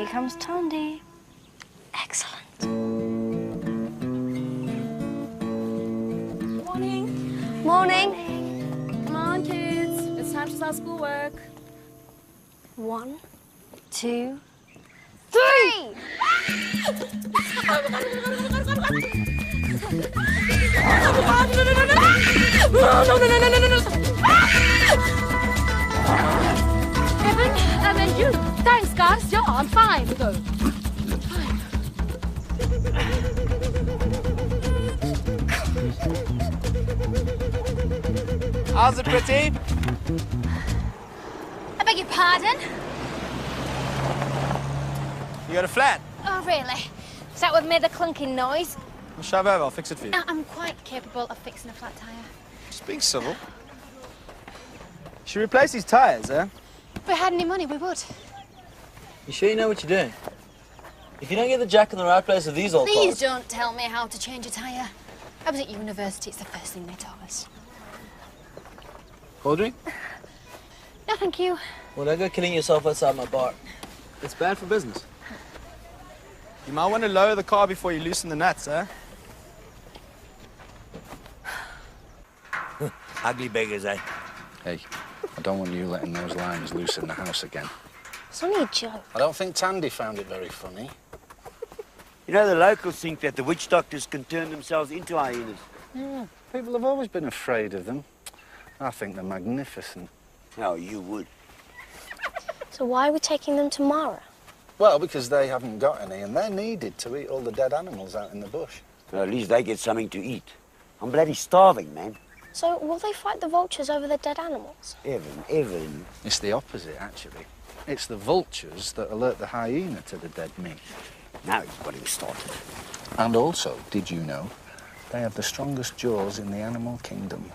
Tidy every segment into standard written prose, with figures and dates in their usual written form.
Here comes Tandy. Excellent. Morning. Morning. Come on, kids. It's time to start schoolwork. 1, 2, 3! Kevin, and you. Thanks, guys. Yeah, I'm fine. We go. Fine. How's it, pretty? I beg your pardon? You got a flat? Oh, really? Is that what made the clunking noise? Well, shove over, I'll fix it for you. I'm quite capable of fixing a flat tyre. Just being civil. Should we replace these tyres, eh? If we had any money, we would. You sure you know what you're doing? If you don't get the jack in the right place of these old Please cars... don't tell me how to change a tyre. I was at university, it's the first thing they taught us. Cold drink? No, thank you. Well, don't go killing yourself outside my bar. It's bad for business. You might want to lower the car before you loosen the nuts, eh? Ugly beggars, eh? Hey, I don't want you letting those lines loose in the house again. It's only a joke. I don't think Tandy found it very funny. You know, the locals think that the witch doctors can turn themselves into hyenas. Yeah, people have always been afraid of them. I think they're magnificent. Oh, you would. So why are we taking them to Mara? Well, because they haven't got any, and they're needed to eat all the dead animals out in the bush. Well, at least they get something to eat. I'm bloody starving, man. So will they fight the vultures over the dead animals? Evan. It's the opposite, actually. It's the vultures that alert the hyena to the dead meat. Now he's got him started. And also, did you know, they have the strongest jaws in the animal kingdom.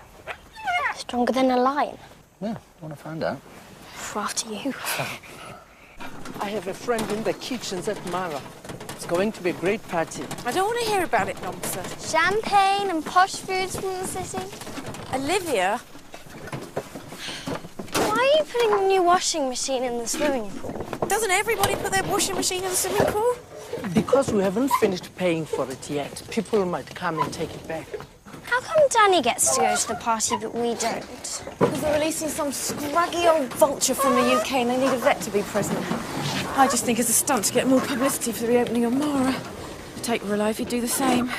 Stronger than a lion? Yeah, want to find out? We're after you. I have a friend in the kitchens at Mara. It's going to be a great party. I don't want to hear about it, nonsense. Champagne and posh foods from the city. Olivia? Why are you putting a new washing machine in the swimming pool? Doesn't everybody put their washing machine in the swimming pool? Because we haven't finished paying for it yet, people might come and take it back. How come Danny gets to go to the party but we don't? Because they're releasing some scraggy old vulture from the UK and they need a vet to be present. I just think it's a stunt to get more publicity for the reopening of Mara. I'd take her alive, you'd do the same.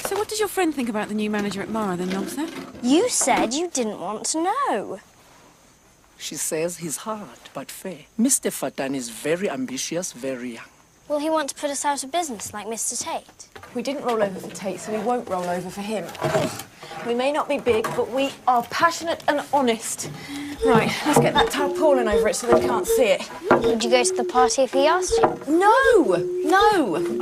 So what does your friend think about the new manager at Mara then, Nobsa? You said you didn't want to know. She says he's hard but fair. Mr. Fatan is very ambitious, very young. Will he want to put us out of business like Mr. Tate? We didn't roll over for Tate, so we won't roll over for him. We may not be big, but we are passionate and honest. Right, let's get that tarpaulin over it so they can't see it. Would you go to the party if he asked you? No!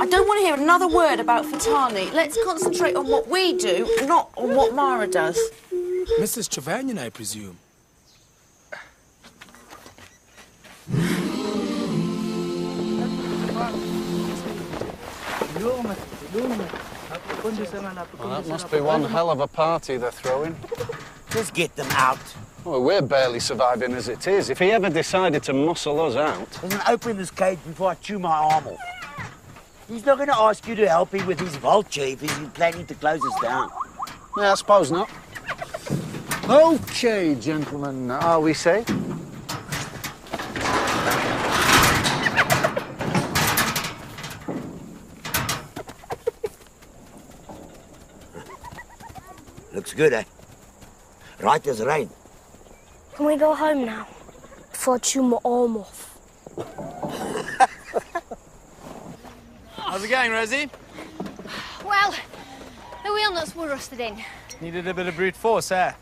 I don't want to hear another word about Fatani. Let's concentrate on what we do, not on what Mara does. Mrs. Trevanion, I presume. Well, that must be one hell of a party they're throwing. Just get them out. Well, we're barely surviving as it is. If he ever decided to muscle us out... Doesn't open this cage before I chew my arm off. He's not going to ask you to help him with his vulture if he's planning to close us down. Yeah, I suppose not. OK, gentlemen, are we safe? Looks good, eh? Right as rain. Can we go home now? Before I chew my arm off. How's it going, Rosie? Well, the wheel nuts were rusted in. Needed a bit of brute force, eh?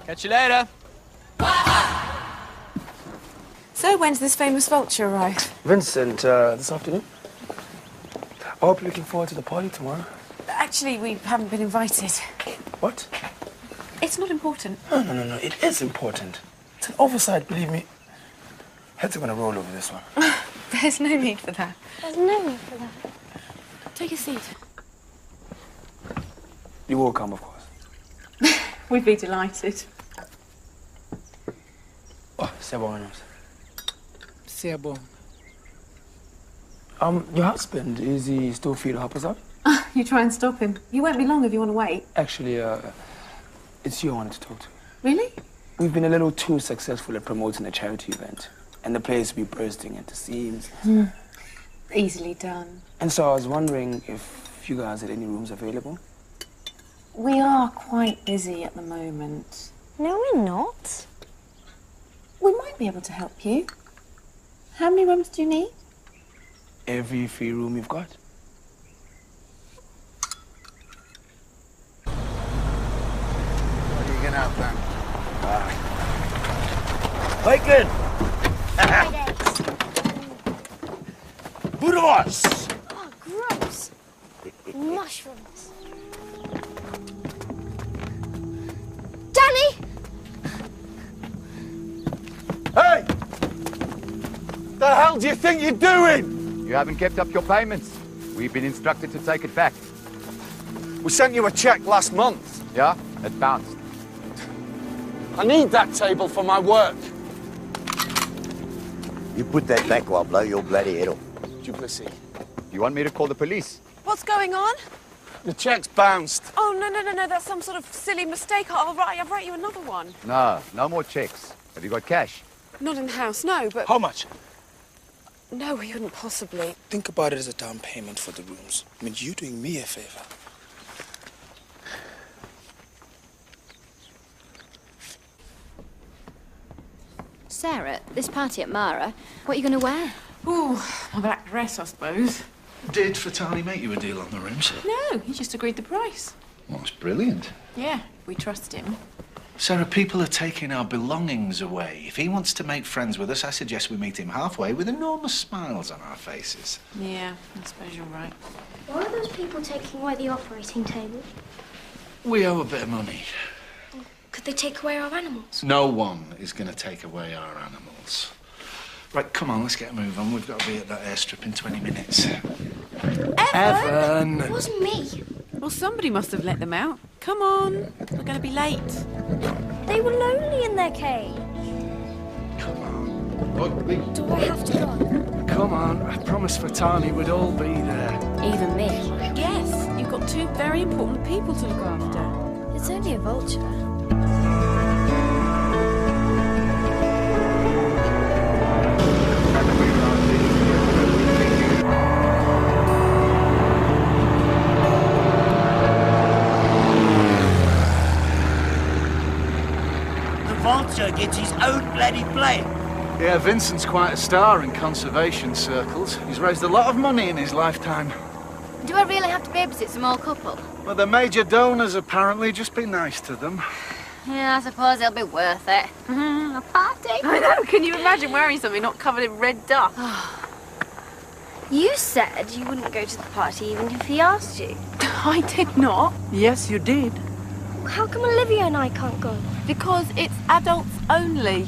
Catch you later. So when's this famous vulture arrive? Vincent, this afternoon. I hope you're looking forward to the party tomorrow. Actually, we haven't been invited. What? It's not important. No. It is important. It's an oversight, believe me. Heads are going to roll over this one. There's no need for that. There's no need for that. Take a seat. You will come, of course. We'd be delighted. Oh, c'est bon. C'est bon. Your husband, is he still free to help us out? You try and stop him. You won't be long if you want to wait. Actually, it's you I wanted to talk to. Really? We've been a little too successful at promoting a charity event, and the place will be bursting into seams. Easily done. And so I was wondering if you guys had any rooms available. We are quite busy at the moment. No, we're not. We might be able to help you. How many rooms do you need? Every free room you've got. What are you gonna have then? Bacon! Burros! Oh, gross. Mushrooms. Danny! Hey! The hell do you think you're doing? You haven't kept up your payments. We've been instructed to take it back. We sent you a check last month. Yeah? It bounced. I need that table for my work. You put that back or I'll blow your bloody head off. Duplicity. You want me to call the police? What's going on? The check's bounced. Oh, no. That's some sort of silly mistake. I'll write you another one. No more checks. Have you got cash? Not in the house, no, but... How much? No, we couldn't possibly. Think about it as a down payment for the rooms. I mean, you're doing me a favor. Sarah, this party at Mara, what are you going to wear? Ooh, my black dress, I suppose. Did Fatani make you a deal on the rooms? No, he just agreed the price. Well, it's brilliant. Yeah, we trust him. Sarah, people are taking our belongings away. If he wants to make friends with us, I suggest we meet him halfway with enormous smiles on our faces. Yeah, I suppose you're right. Why are those people taking away the operating table? We owe a bit of money. Could they take away our animals? No one is going to take away our animals. Right, come on, let's get a move on. We've got to be at that airstrip in 20 minutes. Evan! It wasn't me. Well, somebody must have let them out. Come on, we're going to be late. They were lonely in their cage. Come on. Look, Do I have to go? come on. I promised Fatani we'd all be there. Even me. Yes, you've got two very important people to look after. It's only a vulture. The vulture gets his own bloody plane. Yeah, Vincent's quite a star in conservation circles. He's raised a lot of money in his lifetime. Do I really have to babysit some old couple? Well, the major donors apparently. Just be nice to them. Yeah, I suppose it'll be worth it. A party? I know, can you imagine wearing something not covered in red dust? You said you wouldn't go to the party even if he asked you. I did not. Yes, you did. How come Olivia and I can't go? Because it's adults only.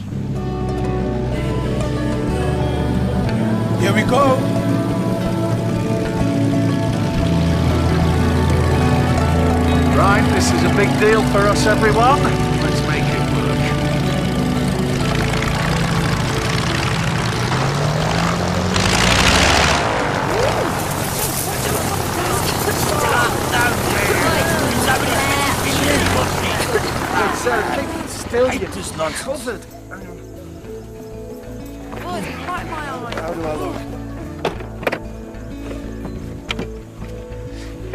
Here we go. Right, this is a big deal for us, everyone. Let's make it work. Sarah, keep it still. Hate this nonsense. Covered. Oh, it's right in my eye. How do I look?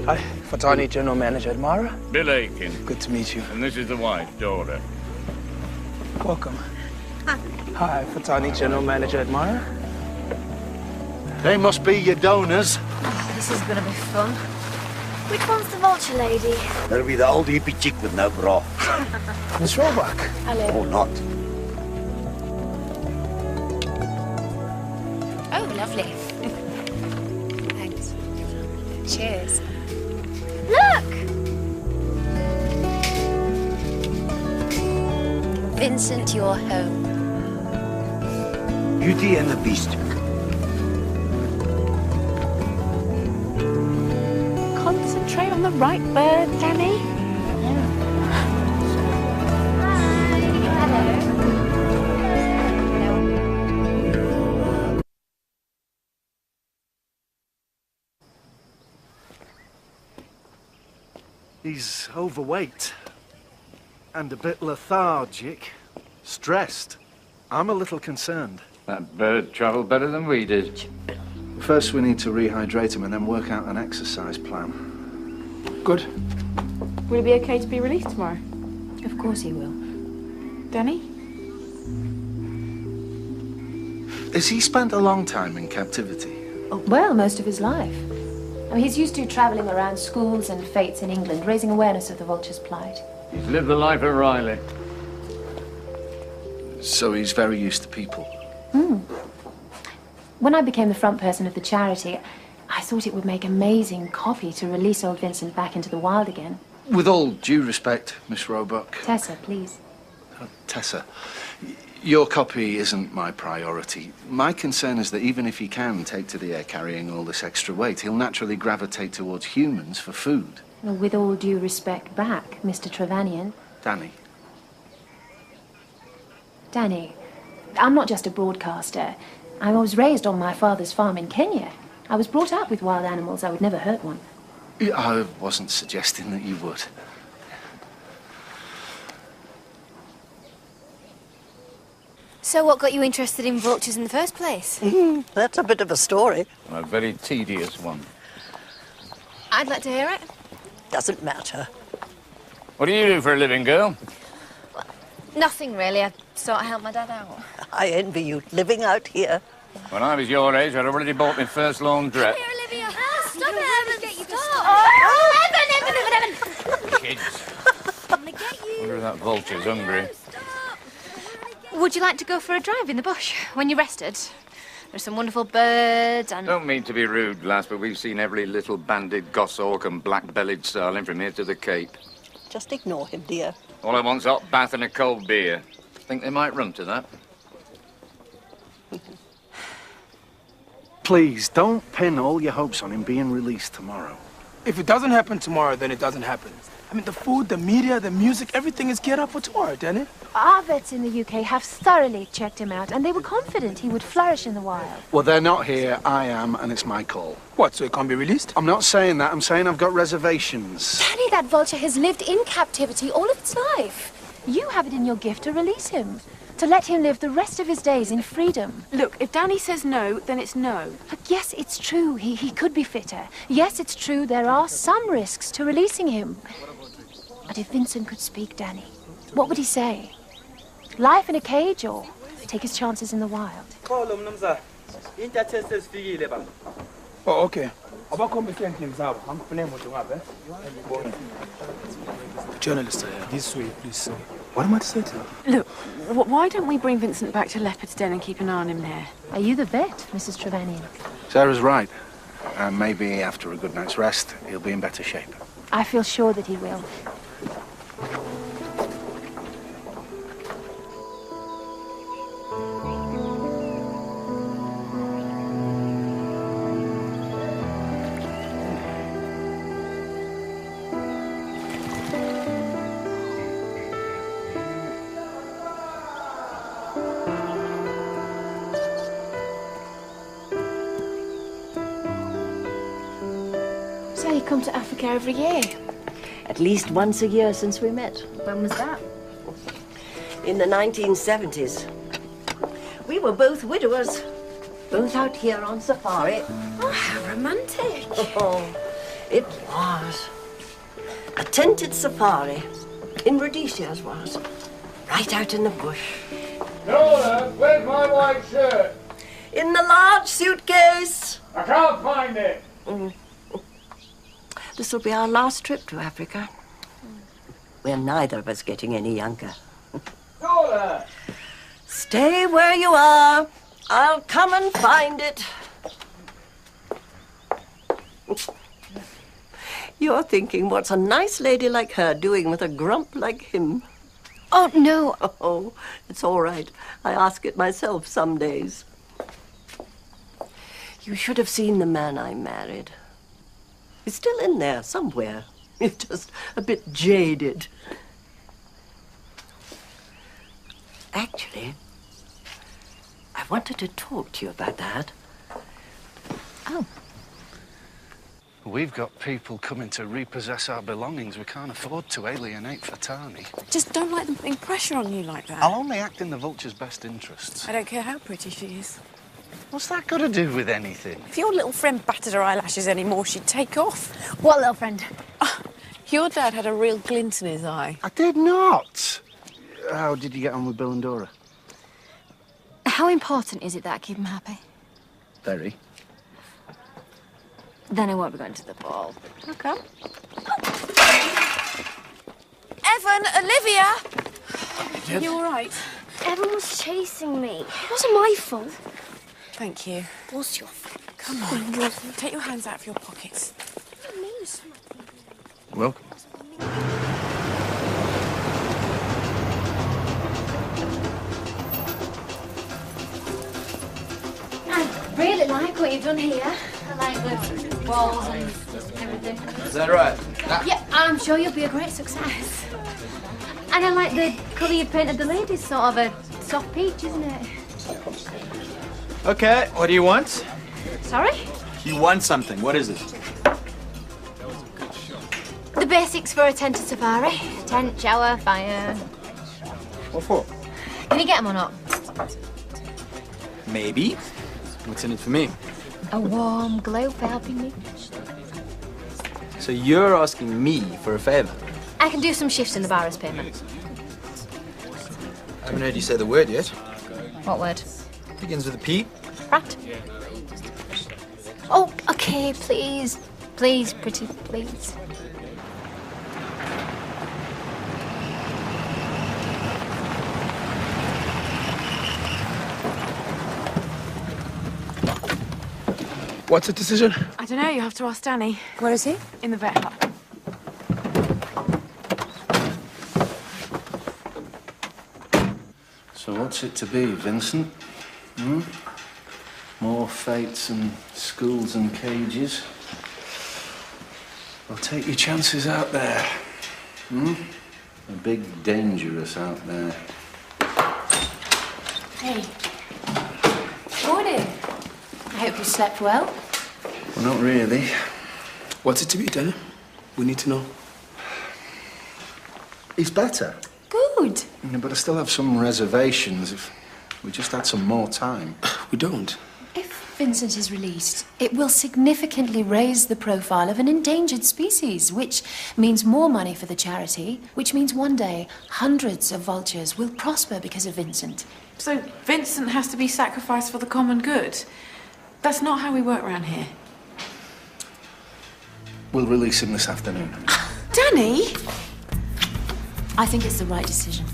Hi, Fatani, General Manager at Mara. Bill Aiken, Good to meet you. and this is the wife, Dora. Welcome. Hi, Fatani, General Manager at Mara. They must be your donors. This is gonna be fun. Which one's the vulture lady? That'll be the old hippie chick with no bra. Miss Roebuck. Or not. Oh, lovely. Thanks. Cheers. Look! Vincent, you're home. Beauty and the Beast. Concentrate on the right bird, Danny. He's overweight and a bit lethargic, stressed. I'm a little concerned. That bird travelled better than we did. First, we need to rehydrate him and then work out an exercise plan. Good. Will he be okay to be released tomorrow? Of course he will. Danny? Has he spent a long time in captivity? Oh, well, most of his life. I mean, he's used to travelling around schools and fates in England, raising awareness of the vulture's plight. He's lived the life of Riley. So he's very used to people. When I became the front person of the charity, I thought it would make amazing copy to release old Vincent back into the wild again. With all due respect, Miss Roebuck. Tessa, please. Tessa, your copy isn't my priority. My concern is that even if he can take to the air carrying all this extra weight, he'll naturally gravitate towards humans for food. Well, with all due respect back, Mr. Trevanian. Danny. Danny, I'm not just a broadcaster. I was raised on my father's farm in Kenya. I was brought up with wild animals. I would never hurt one. I wasn't suggesting that you would. So what got you interested in vultures in the first place? That's a bit of a story. A very tedious one. I'd like to hear it. Doesn't matter. What do you do for a living, girl? Nothing really. I sort of helped my dad out. I envy you living out here. When I was your age, I'd already bought my first laundrette. Here, Olivia. Stop it, Evan. Get you to stop. Evan. Kids. Wonder if that vulture's hungry. Would you like to go for a drive in the bush when you're rested? There's some wonderful birds and... Don't mean to be rude, lass, but we've seen every little banded goshawk and black-bellied starling from here to the Cape. Just ignore him, dear. All I want's a hot bath and a cold beer. Think they might run to that? Please, don't pin all your hopes on him being released tomorrow. If it doesn't happen tomorrow, then it doesn't happen. I mean, the food, the media, the music, everything is geared up for tomorrow, Danny. Our vets in the UK have thoroughly checked him out, and they were confident he would flourish in the wild. Well, they're not here. I am, and it's my call. What, so it can't be released? I'm not saying that. I'm saying I've got reservations. Danny, that vulture has lived in captivity all of its life. You have it in your gift to release him, to let him live the rest of his days in freedom. Look, if Danny says no, then it's no. Look, yes, it's true. He could be fitter. Yes, it's true. There are some risks to releasing him. But if Vincent could speak, Danny, what would he say? Life in a cage or take his chances in the wild? Oh, okay. Journalist, this way, please. What am I to say to her? Look, why don't we bring Vincent back to Leopard's Den and keep an eye on him there? Are you the vet, Mrs. Trevanian? Sarah's right. And maybe after a good night's rest, he'll be in better shape. I feel sure that he will. So you come to Africa every year? At least once a year since we met. When was that? In the 1970s. We were both widowers, both out here on safari. Oh, how romantic. Oh, it was. A tented safari in Rhodesia's was. Right out in the bush. Dora, where's my white shirt? In the large suitcase. I can't find it. This will be our last trip to Africa. We're neither of us getting any younger. Dora! Stay where you are. I'll come and find it. You're thinking, what's a nice lady like her doing with a grump like him? Oh, no. Oh, it's all right. I ask it myself some days. You should have seen the man I married. He's still in there somewhere. He's just a bit jaded. Actually, I wanted to talk to you about that. Oh. We've got people coming to repossess our belongings. We can't afford to alienate Fatani. Just don't let them putting pressure on you like that. I'll only act in the vulture's best interests. I don't care how pretty she is. What's that got to do with anything? If your little friend battered her eyelashes anymore, she'd take off. What little friend? Your dad had a real glint in his eye. I did not. How did you get on with Bill and Dora? How important is it that I keep him happy? Very. Then I won't be going to the ball. Okay. Evan, Olivia! Yes? You all right? Everyone was chasing me. It wasn't my fault. Thank you. What's your fault? Come on, take your hands out of your pockets. Welcome. I really like what you've done here. I like the walls and everything. Is that right? Yeah, I'm sure you'll be a great success. And I like the colour you painted the ladies, sort of a soft peach, isn't it? Okay, what do you want? Sorry? You want something. What is it? The basics for a tent to safari. Tent, shower, fire. What for? Can you get them or not? Maybe. What's in it for me? A warm glow for helping me. So you're asking me for a favor? I can do some shifts in the bar as payment. I haven't heard you say the word yet. What word? Begins with a P. Rat. Oh, okay, please. Please, pretty, please. What's the decision? I don't know, you have to ask Danny. Where is he? In the vet hut. So what's it to be, Vincent? Hmm? More fates and schools and cages? Well, take your chances out there. Hmm? A big dangerous out there. Hey. Morning. I hope you slept well. Well, not really. What's it to be, Danny? We need to know. He's better. Good. Yeah, but I still have some reservations if we just had some more time. We don't. If Vincent is released, it will significantly raise the profile of an endangered species, which means more money for the charity, which means one day hundreds of vultures will prosper because of Vincent. So Vincent has to be sacrificed for the common good? That's not how we work around here. We'll release him this afternoon. Danny? I think it's the right decision.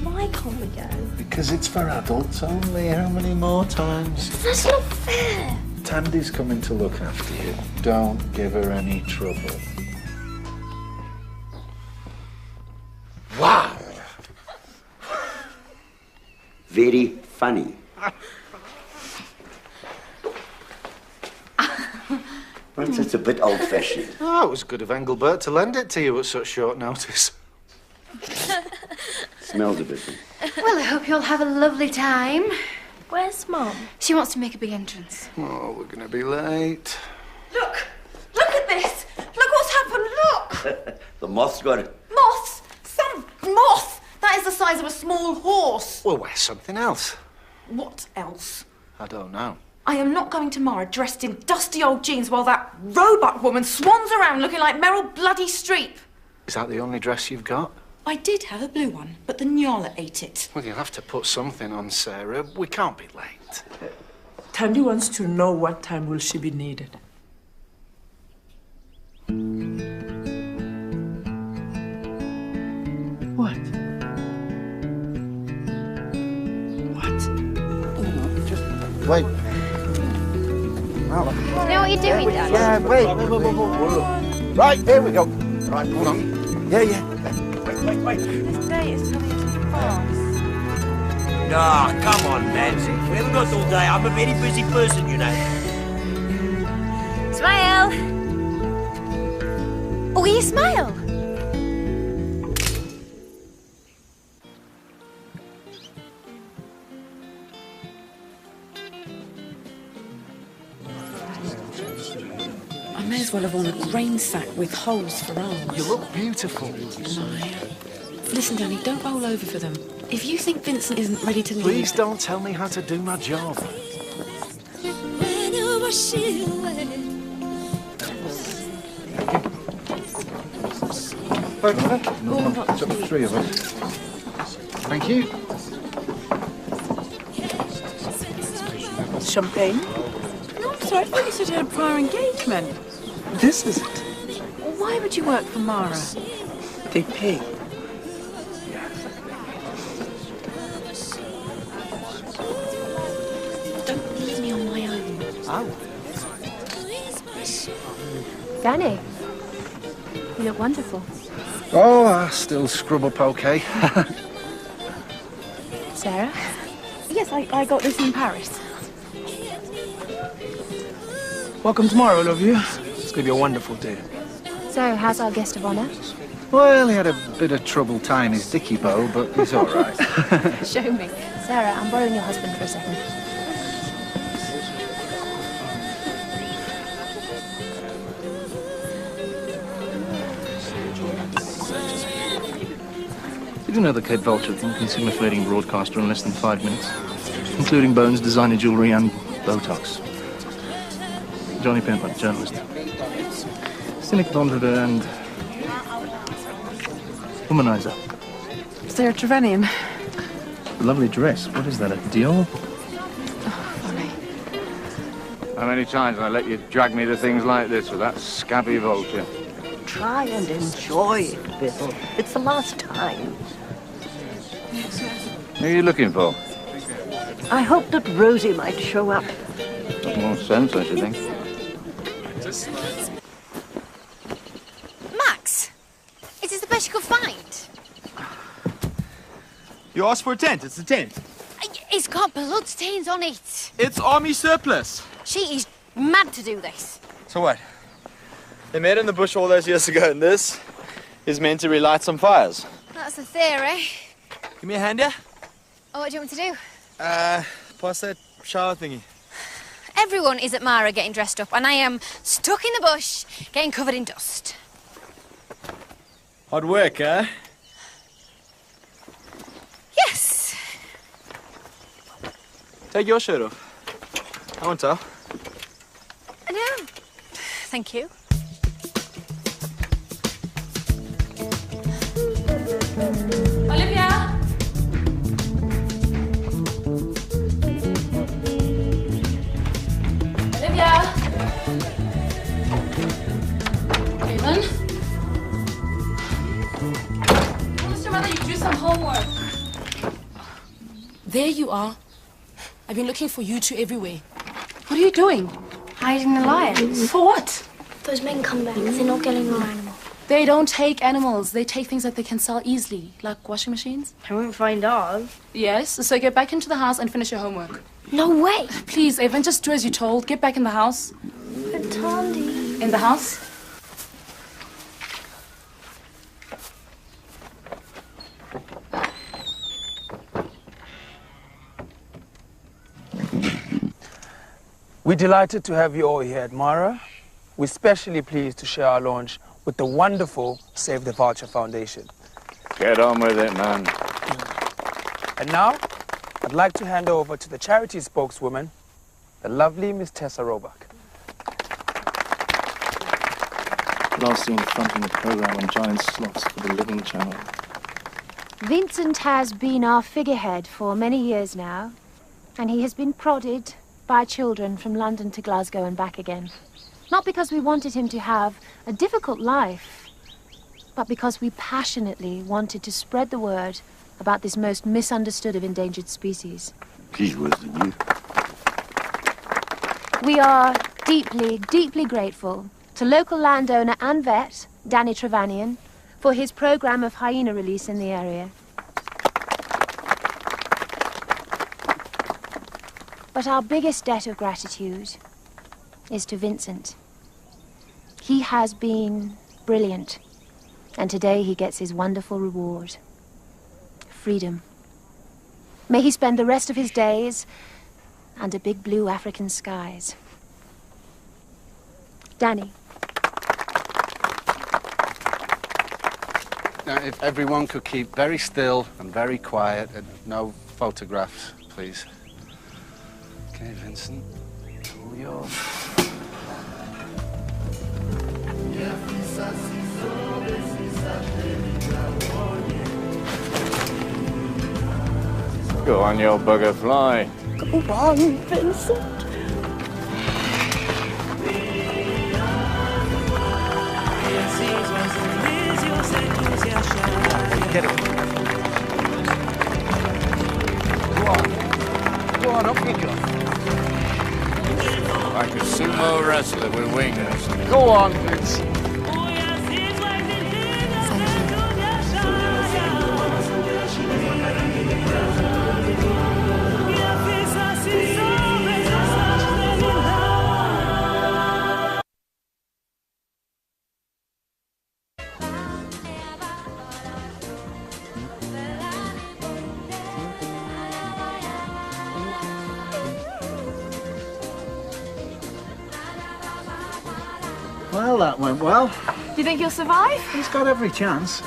Why can't we go? Because it's for adults only. How many more times? That's not fair. Tandy's coming to look after you. Don't give her any trouble. Wow! Very funny. Perhaps it's a bit old-fashioned. Oh, it was good of Engelbert to lend it to you at such short notice. Smells a bit. Well, I hope you'll have a lovely time. Where's Mum? She wants to make a big entrance. Oh, we're gonna be late. Look! Look at this! Look what's happened, look! The moth's got it. Moths! Some moth! That is the size of a small horse. Well, where's something else? What else? I don't know. I am not going tomorrow dressed in dusty old jeans while that robot woman swans around looking like Meryl Bloody Streep. Is that the only dress you've got? I did have a blue one, but the Nyala ate it. Well, you'll have to put something on, Sarah. We can't be late. Tandy wants to know what time will she be needed. What? Wait. You know what you're doing, Dad? Yeah, wait. Right, here we go. Right, hold on. Yeah. Wait. Today is coming too fast. Ah, come on, Nancy. We haven't got all day. I'm a very busy person, you know. Smile! Oh, will you smile? grain sack with holes for arms. You look beautiful. Listen, Danny, don't roll over for them. If you think Vincent isn't ready to leave... Please don't tell me how to do my job. Three of us. Thank you. Champagne? No, I'm sorry, I thought you said you had a prior engagement. This is it. Why would you work for Mara? They pay. Don't leave me on my own. Oh. Danny, you look wonderful. Oh, I still scrub up okay. Sarah? Yes, I got this in Paris. Welcome tomorrow, all of you. It's going to be a wonderful day. So, how's our guest of honour? Well, he had a bit of trouble tying his dicky bow, but he's all right. Show me. Sarah, I'm borrowing your husband for a second. Did you know the Cape Vulture thing can see a fading broadcaster in less than 5 minutes? Including bones, designer jewellery and Botox. Johnny Pimper, journalist. Cynic bondholder and womanizer. Sarah Trevanian. Lovely dress. What is that, a Dior? How many times have I let you drag me to things like this with that scabby vulture? Try and enjoy it, Bill. It's the last time. Who are you looking for? I hoped that Rosie might show up. Got more sense, I should think. Max, is this the best you could find? You asked for a tent. It's a tent. It's got blood stains on it. It's army surplus. She is mad to do this. So what? They met in the bush all those years ago, and this is meant to relight some fires. That's the theory. Give me a hand here. Oh, what do you want me to do? Pass that shower thingy. Everyone is at Mara getting dressed up, and I am stuck in the bush, getting covered in dust. Hard work, huh? Yes. Take your shirt off. I won't tell. No. Thank you. Olivia! Olivia! Caitlin? Mr. Mother, you do some homework. There you are. I've been looking for you two everywhere. What are you doing? Hiding the lions. For what? Those men come back. They're not getting our animal. They don't take animals. They take things that they can sell easily, like washing machines. I won't find ours. Yes, so get back into the house and finish your homework. No way. Please, Evan, just do as you're told. Get back in the house. But Tandy. In the house? We're delighted to have you all here at Mara. We're especially pleased to share our launch with the wonderful Save the Vulture Foundation. Get on with it, man. And now, I'd like to hand over to the charity spokeswoman, the lovely Miss Tessa Roebuck. Last seen fronting the program on giant slots for the Living Channel. Vincent has been our figurehead for many years now, and he has been prodded by children from London to Glasgow and back again. Not because we wanted him to have a difficult life, but because we passionately wanted to spread the word about this most misunderstood of endangered species. Geez, worse than you. We are deeply, deeply grateful to local landowner and vet, Danny Trevanian, for his program of hyena release in the area. But our biggest debt of gratitude is to Vincent. He has been brilliant, and today he gets his wonderful reward. Freedom. May he spend the rest of his days under big blue African skies. Danny, Now, if everyone could keep very still and very quiet and no photographs, please. Okay, Vincent, all yours. Go on, you bugger, fly. Go on, Vincent. Get it. Go on. Go on, up you go. Like a sumo wrestler with wings. Go on, Vincent. Well, that went well. Do you think you'll survive? He's got every chance.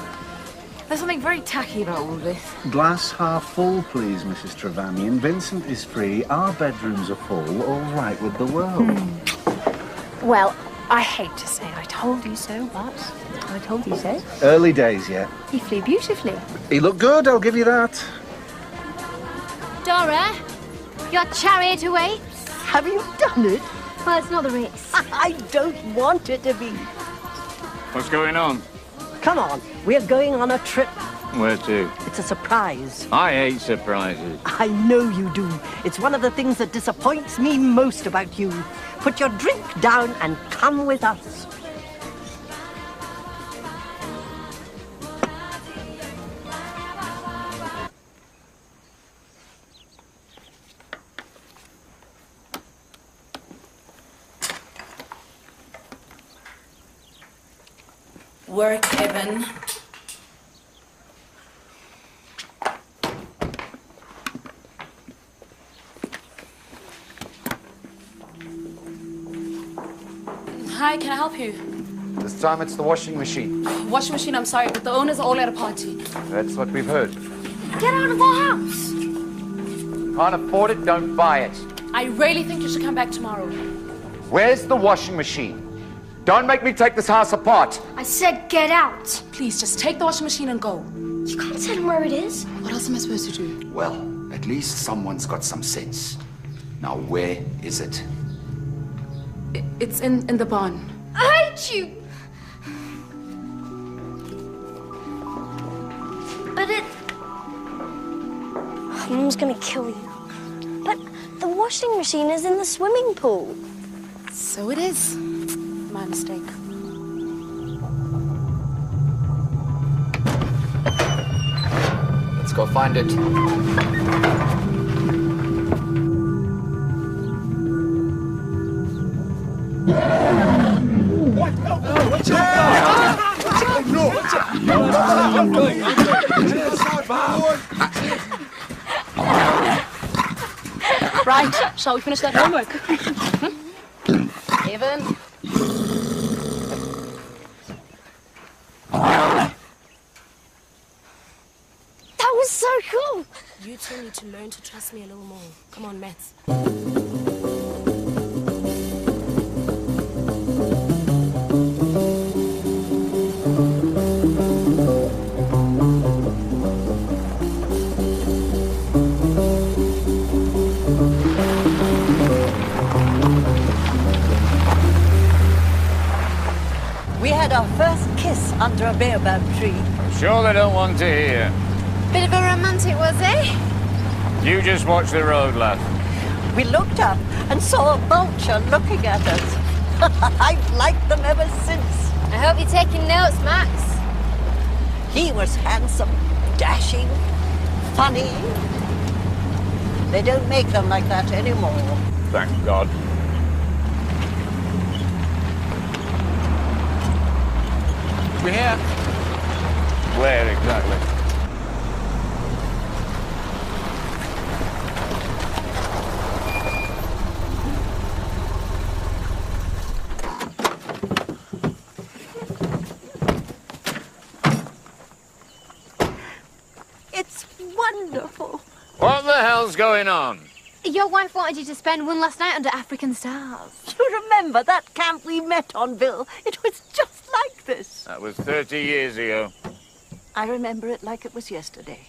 There's something very tacky about all this. Glass half full, please, Mrs. Trevanion. Vincent is free. Our bedrooms are full. All right with the world. Well, I hate to say I told you so, but I told you so. Early days yet. He flew beautifully. He looked good, I'll give you that. Dora, your chariot awaits. Have you done it? Well, it's not the race. I don't want it to be. What's going on? Come on, we're going on a trip. Where to? It's a surprise. I hate surprises. I know you do. It's one of the things that disappoints me most about you. Put your drink down and come with us. Work, Evan. Hi, can I help you? This time it's the washing machine. Washing machine, I'm sorry, but the owners are all at a party. That's what we've heard. Get out of our house! Can't afford it, don't buy it. I really think you should come back tomorrow. Where's the washing machine? Don't make me take this house apart. I said get out. Please, just take the washing machine and go. You can't tell him where it is. What else am I supposed to do? Well, at least someone's got some sense. Now, where is it? It's in the barn. I hate you. But Mum's gonna kill you. But the washing machine is in the swimming pool. So it is. My mistake. Let's go find it. What? No, what's up? No, what's up? I'm going. Right, shall we finish that homework? Evan? That was so cool. You two need to learn to trust me a little more. Come on, Matt. We had our first kiss under a baobab tree. Sure they don't want to hear. Bit of a romantic, was he? You just watch the road, lad. We looked up and saw a vulture looking at us. I've liked them ever since. I hope you're taking notes, Max. He was handsome, dashing, funny. They don't make them like that anymore. Thank God. We're here. Where exactly? wonderful. What the hell's going on? Your wife wanted you to spend one last night under African stars. You remember that camp we met on, Bill? It was just like this. That was 30 years ago. I remember it like it was yesterday.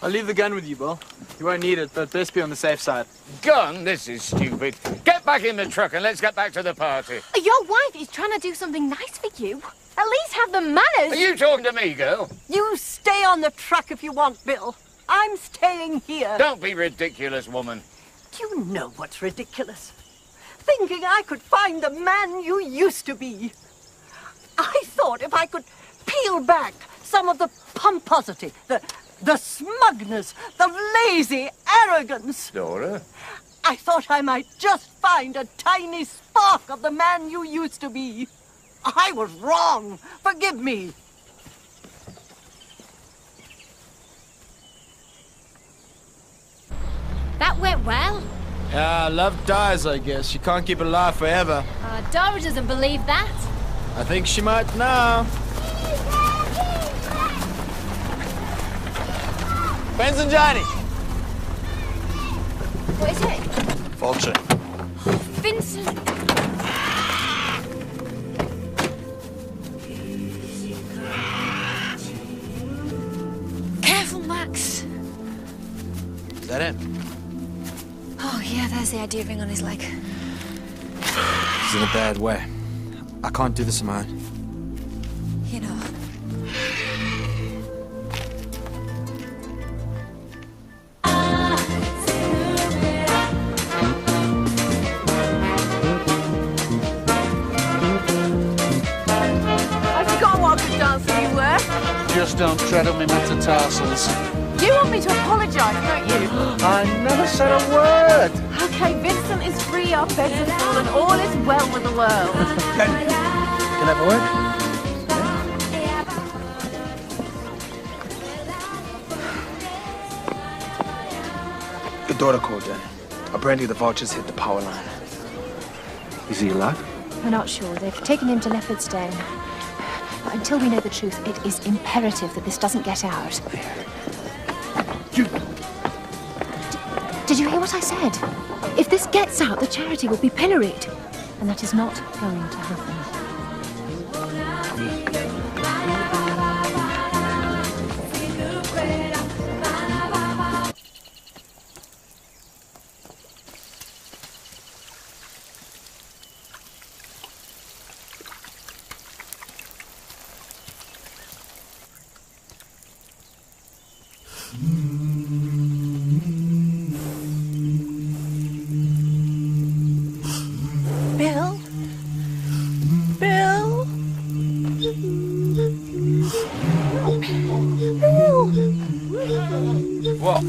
I'll leave the gun with you, Bill. You won't need it, but best be on the safe side. Gun? This is stupid. Get back in the truck and let's get back to the party. Your wife is trying to do something nice for you. At least have the manners. Are you talking to me, girl? You stay on the truck if you want, Bill. I'm staying here. Don't be ridiculous, woman. Do you know what's ridiculous? Thinking I could find the man you used to be. I thought if I could peel back some of the pomposity, the smugness, the lazy arrogance. Dora? I thought I might just find a tiny spark of the man you used to be. I was wrong. Forgive me. That went well. Yeah, love dies, I guess. You can't keep it alive forever. Dora doesn't believe that. I think she might now. Benson Johnny. What is it? Vulture. Vincent. Careful, Max. Is that him? Oh, yeah, there's the ID ring on his leg. He's in a bad way. I can't do this on my own. You know. I forgot what good dancer you were. Just don't tread on me metatarsals. You want me to apologise, don't you? I never said a word. Okay, Vincent is free, our beds are full, and all is well with the world. Can I have a word? Your daughter called, Jenny. Apparently the vultures hit the power line. Is he alive? We're not sure. They've taken him to Leopardstown. But until we know the truth, it is imperative that this doesn't get out. Did you hear what I said? If this gets out, the charity will be pilloried. And that is not going to happen. Bill? Bill? Bill? What?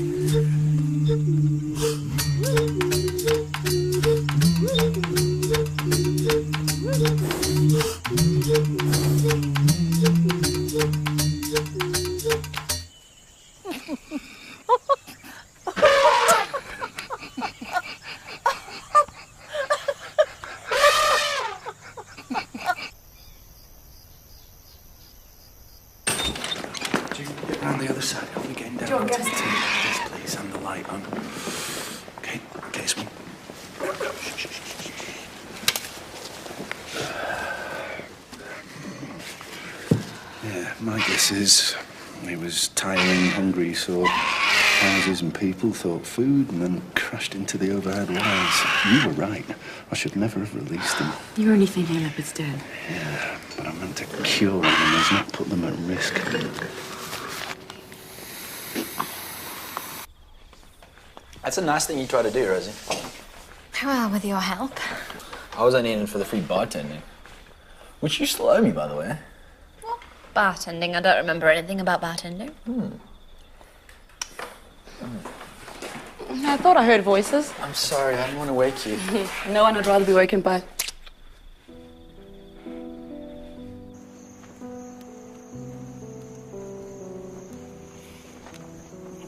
Around the other side, help me getting down. Do you want onto gas? the table, yes, please, and the light on. Okay, case one. Yeah, my guess is he was tiring, hungry, saw houses and people, thought food, and then crashed into the overhead wires. You were right. I should never have released him. You're only thinking Leopardstown. Yeah, but I meant to cure animals, not put them at risk. That's a nice thing you try to do, Rosie. Well, with your help. I was only in for the free bartending. Which you still owe me, by the way. Bartending. I don't remember anything about bartending. I thought I heard voices. I'm sorry, I didn't want to wake you. No one would rather be woken by.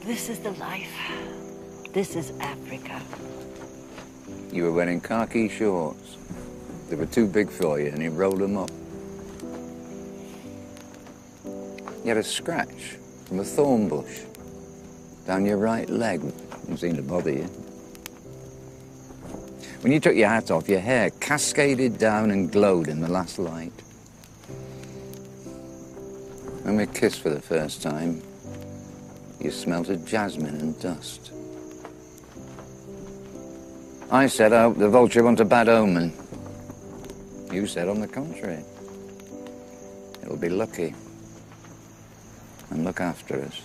This is the life. This is Africa. You were wearing khaki shorts. They were too big for you and you rolled them up. You had a scratch from a thorn bush down your right leg. Didn't seem to bother you. When you took your hat off, your hair cascaded down and glowed in the last light. When we kissed for the first time, you smelt of jasmine and dust. I said, I hope the vulture wasn't a bad omen. You said, on the contrary, it'll be lucky and look after us.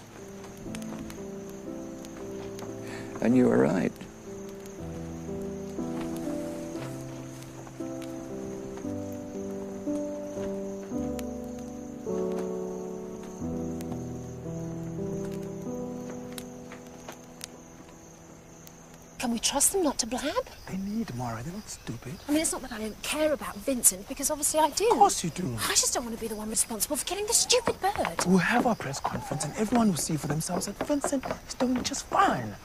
And you were right. Can we trust them not to blab? They need Mara. They're not stupid. I mean, it's not that I don't care about Vincent, because obviously I do. Of course you do. I just don't want to be the one responsible for killing the stupid bird. We'll have our press conference and everyone will see for themselves that Vincent is doing just fine.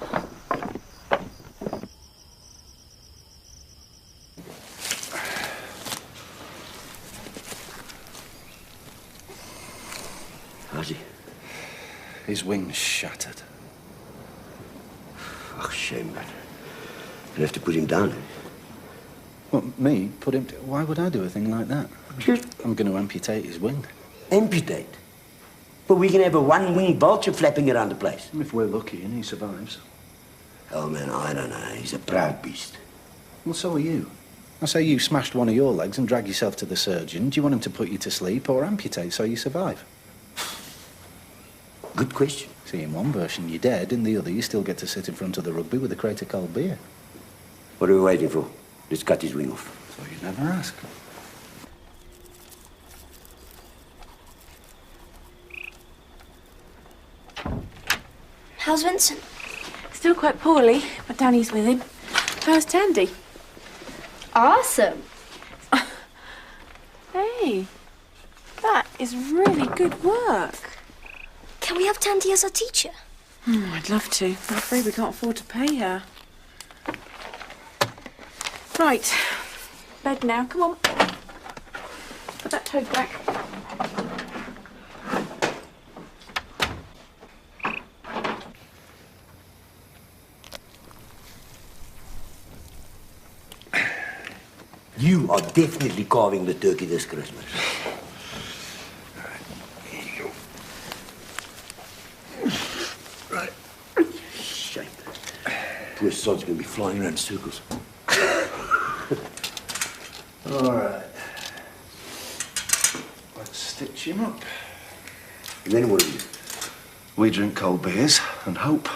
How's he? His wing's shattered. Oh, shame, man. You'll have to put him down. What, me? Put him... Why would I do a thing like that? I'm going to amputate his wing. Amputate? But we can have a one-winged vulture flapping around the place. If we're lucky and he survives. Oh, man, I don't know. He's a proud beast. Well, so are you. I say you smashed one of your legs and drag yourself to the surgeon. Do you want him to put you to sleep or amputate so you survive? Good question. See, in one version you're dead, in the other you still get to sit in front of the rugby with a crate of cold beer. What are we waiting for? Let's cut his wing off. So you never ask. How's Vincent? Still quite poorly, but Danny's with him. How's Tandy? Awesome. Hey, that is really good work. Can we have Tandy as our teacher? I'd love to. I'm afraid we can't afford to pay her. Right. Bed now. Come on. Put that toad back. You are definitely carving the turkey this Christmas. Right. Shame. Poor sod's gonna be flying around in circles. All right. Let's stitch him up. And then what do we do? We drink cold beers and hope.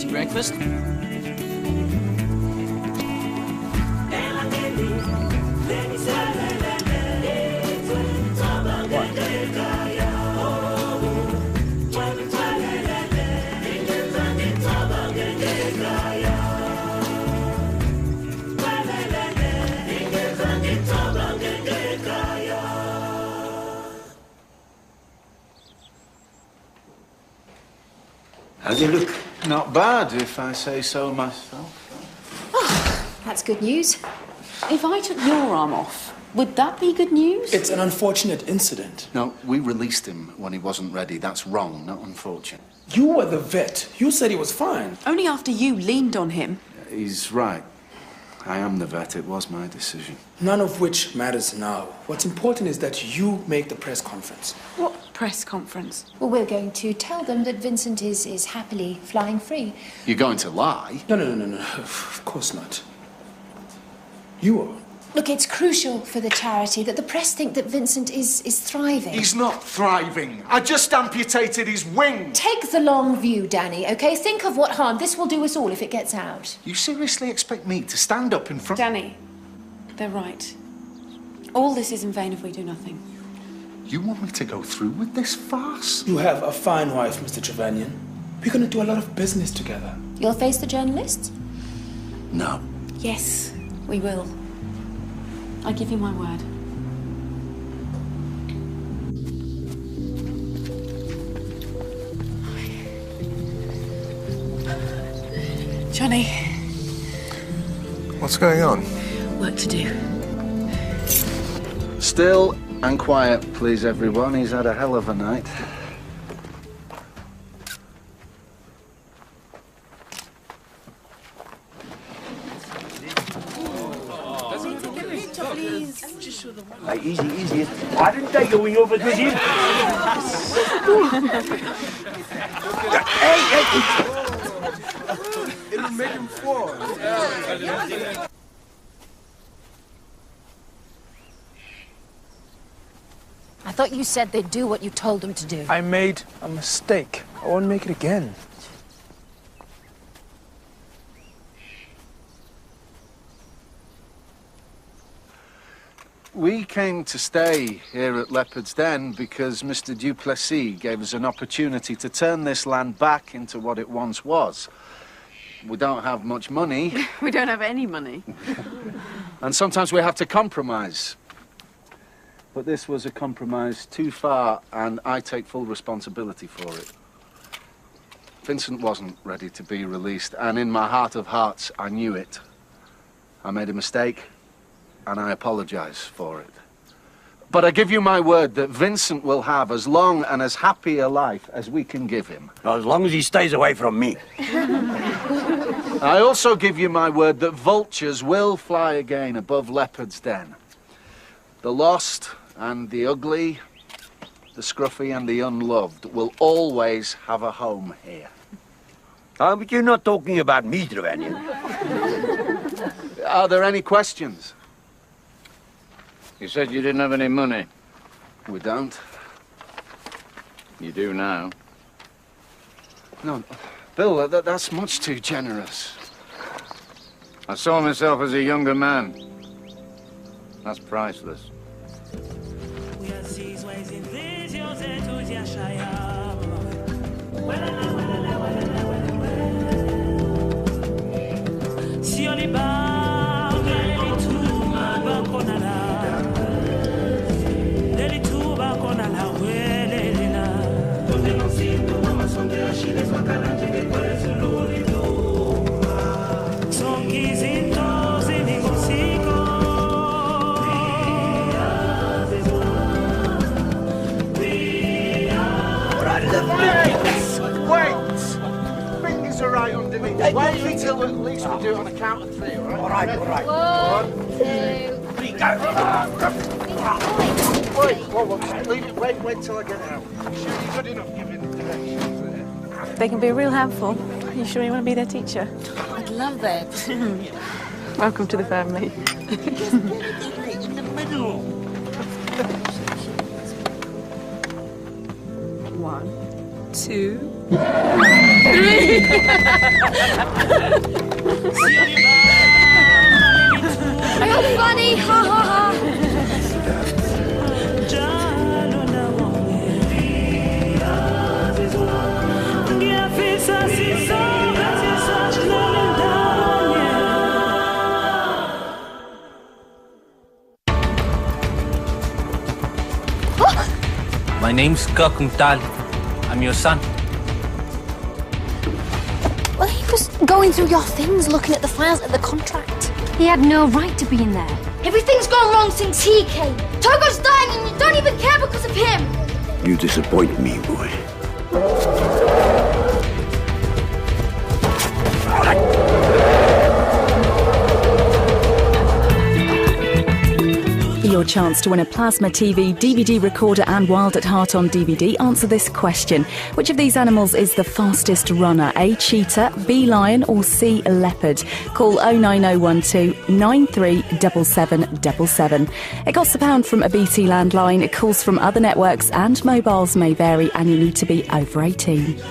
Breakfast? How's he look? Not bad, if I say so myself. Oh, that's good news. If I took your arm off, would that be good news? It's an unfortunate incident. No, we released him when he wasn't ready. That's wrong, not unfortunate. You were the vet. You said he was fine. Only after you leaned on him. He's right. I am the vet. It was my decision. None of which matters now. What's important is that you make the press conference. What press conference? Well, we're going to tell them that Vincent is happily flying free. You're going to lie? No. Of course not. You are. Look, it's crucial for the charity that the press think that Vincent is thriving. He's not thriving. I just amputated his wing. Take the long view, Danny, OK? Think of what harm this will do us all if it gets out. You seriously expect me to stand up in front... Danny, they're right. All this is in vain if we do nothing. You want me to go through with this farce? You have a fine wife, Mr. Trevanian. We're going to do a lot of business together. You'll face the journalists? No. Yes, we will. I give you my word. Johnny. What's going on? Work to do. Still and quiet, please, everyone. He's had a hell of a night. Right, easy. Why didn't I go over to him? Hey! It'll make him fall. I thought you said they'd do what you told them to do. I made a mistake. I won't make it again. We came to stay here at Leopard's Den because Mr. Duplessis gave us an opportunity to turn this land back into what it once was. We don't have much money. We don't have any money. And sometimes we have to compromise. But this was a compromise too far, and I take full responsibility for it. Vincent wasn't ready to be released, and in my heart of hearts, I knew it. I made a mistake, and I apologize for it. But I give you my word that Vincent will have as long and as happy a life as we can give him. As long as he stays away from me. I also give you my word that vultures will fly again above Leopard's Den. The lost and the ugly, the scruffy and the unloved will always have a home here. But you're not talking about me, Trevanian. Are there any questions? You said you didn't have any money. We don't. You do now. No, Bill, that's much too generous. I saw myself as a younger man. That's priceless. Fingers are right underneath. Wait until at least we do it on a count of three, all right? All right. 1, 2, 3, go! Wait till I get out. I'm sure you're good enough giving directions there. They can be a real handful. Are you sure you want to be their teacher? I'd love that. Welcome to the family. In the middle. 1, 2, 3. Are you funny? Ha ha ha. My name's Kakuntal. I'm your son. Well, he was going through your things, looking at the files at the contract. He had no right to be in there. Everything's gone wrong since he came. Togo's dying and you don't even care because of him. You disappoint me, boy. For your chance to win a Plasma TV, DVD recorder and Wild at Heart on DVD, answer this question. Which of these animals is the fastest runner? A. Cheetah, B. Lion or C. Leopard? Call 09012 937777. It costs £1 from a BT landline. Calls from other networks and mobiles may vary, and you need to be over 18.